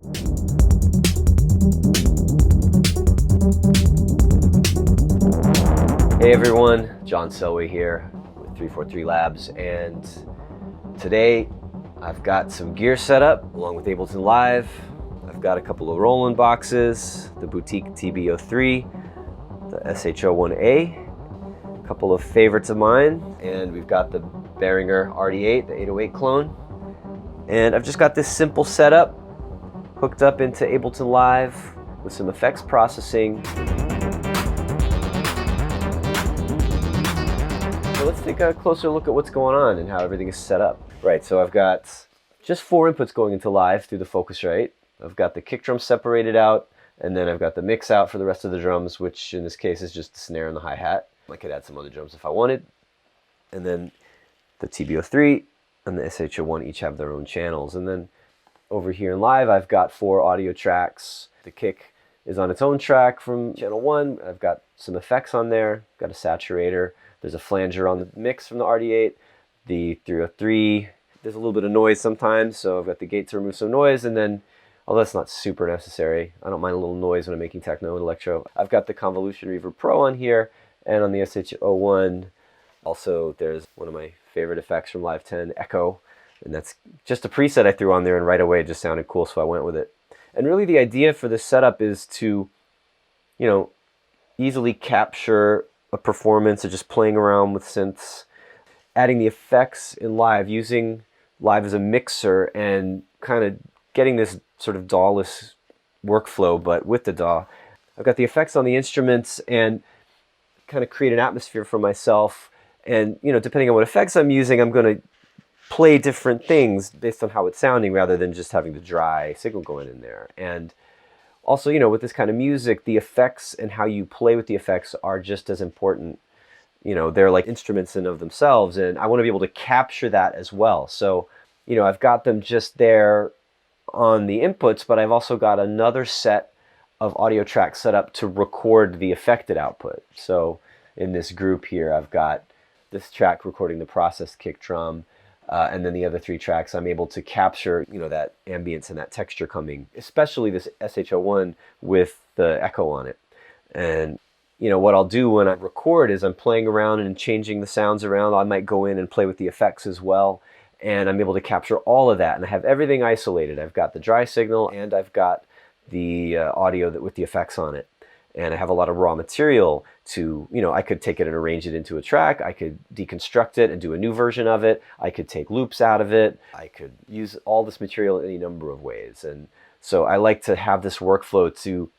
Hey everyone, John Selway here with 343 Labs, and today I've got some gear set up along with Ableton Live. I've got a couple of Roland boxes, the Boutique TB03, the SH01A, a couple of favorites of mine, and we've got the Behringer RD8, the 808 clone. And I've just got this simple setup hooked up into Ableton Live with some effects processing. Let's take a closer look at what's going on and how everything is set up. Right, so I've got just 4 inputs going into Live through the Focusrite. I've got the kick drum separated out, and then I've got the mix out for the rest of the drums, which in this case is just the snare and the hi-hat. I could add some other drums if I wanted. And then the TB03 and the SH01 each have their own channels. And then over here in Live, I've got 4 audio tracks. The kick is on its own track from channel 1. I've got some effects on there, got a saturator. There's a flanger on the mix from the RD8, the 303. There's a little bit of noise sometimes, so I've got the gate to remove some noise, and then, although that's not super necessary, I don't mind a little noise when I'm making techno and electro. I've got the Convolution Reverb Pro on here, and on the SH01, also there's one of my favorite effects from Live 10, Echo, and that's just a preset I threw on there, and right away it just sounded cool, so I went with it. And really the idea for this setup is to, easily capture a performance of just playing around with synths, adding the effects in Live, using Live as a mixer, and kind of getting this sort of DAW-less workflow, but with the DAW. I've got the effects on the instruments and kind of create an atmosphere for myself. And, depending on what effects I'm using, I'm going to play different things based on how it's sounding rather than just having the dry signal going in there. And also, with this kind of music, the effects and how you play with the effects are just as important. They're like instruments in of themselves, and I want to be able to capture that as well. So, I've got them just there on the inputs, but I've also got another set of audio tracks set up to record the affected output. So in this group here, I've got this track recording the processed kick drum, and then the other 3 tracks I'm able to capture, that ambience and that texture coming, especially this SH01 with the echo on it. And, what I'll do when I record is I'm playing around and changing the sounds around. I might go in and play with the effects as well, and I'm able to capture all of that, and I have everything isolated. I've got the dry signal, and I've got the audio with the effects on it. And I have a lot of raw material to, I could take it and arrange it into a track. I could deconstruct it and do a new version of it. I could take loops out of it. I could use all this material in any number of ways. And so I like to have this workflow to,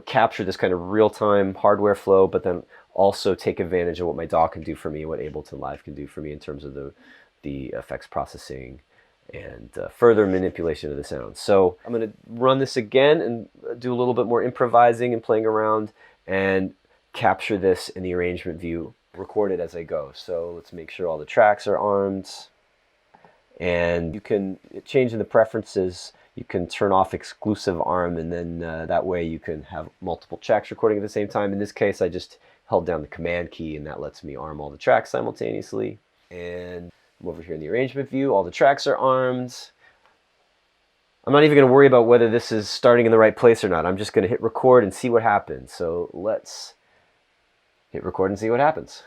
capture this kind of real-time hardware flow, but then also take advantage of what my DAW can do for me, what Ableton Live can do for me in terms of the effects processing and further manipulation of the sound. So I'm going to run this again and do a little bit more improvising and playing around and capture this in the arrangement view, record it as I go. So let's make sure all the tracks are armed, and you can change in the preferences. You can turn off exclusive arm, and then that way you can have multiple tracks recording at the same time. In this case, I just held down the command key, and that lets me arm all the tracks simultaneously. And I'm over here in the arrangement view. All the tracks are armed. I'm not even going to worry about whether this is starting in the right place or not. I'm just going to hit record and see what happens. So let's hit record and see what happens.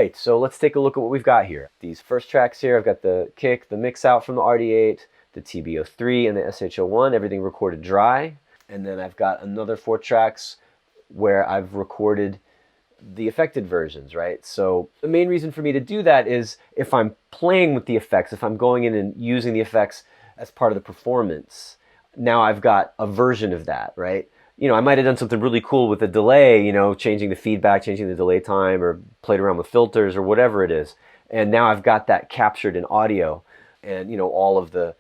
right, so let's take a look at what we've got here. These first tracks here, I've got the kick, the mix out from the RD8, the TB03, and the SH01, everything recorded dry. And then I've got another 4 tracks where I've recorded the affected versions, right? So the main reason for me to do that is if I'm playing with the effects, if I'm going in and using the effects as part of the performance, now I've got a version of that, right? You know, I might have done something really cool with the delay, you know, changing the feedback, changing the delay time, or played around with filters or whatever it is. And now I've got that captured in audio, and, you know, all of the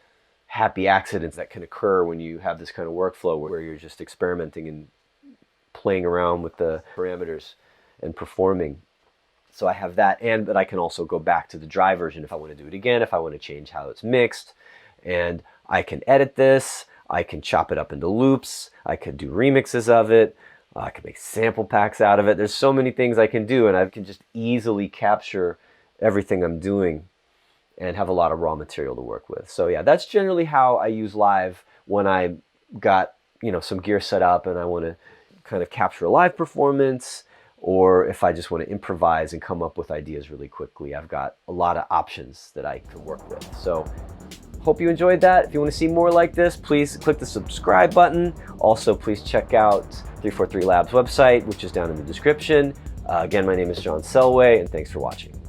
happy accidents that can occur when you have this kind of workflow where you're just experimenting and playing around with the parameters and performing. So I have that, and but I can also go back to the dry version if I want to do it again, if I want to change how it's mixed. And I can edit this, I can chop it up into loops, I could do remixes of it, I can make sample packs out of it. There's so many things I can do, and I can just easily capture everything I'm doing and have a lot of raw material to work with. So yeah, that's generally how I use Live when I got, you know, some gear set up and I want to kind of capture a live performance, or if I just want to improvise and come up with ideas really quickly. I've got a lot of options that I can work with. So hope you enjoyed that. If you want to see more like this, please click the subscribe button. Also, please check out 343 Labs website, which is down in the description. Again, my name is John Selway, and thanks for watching.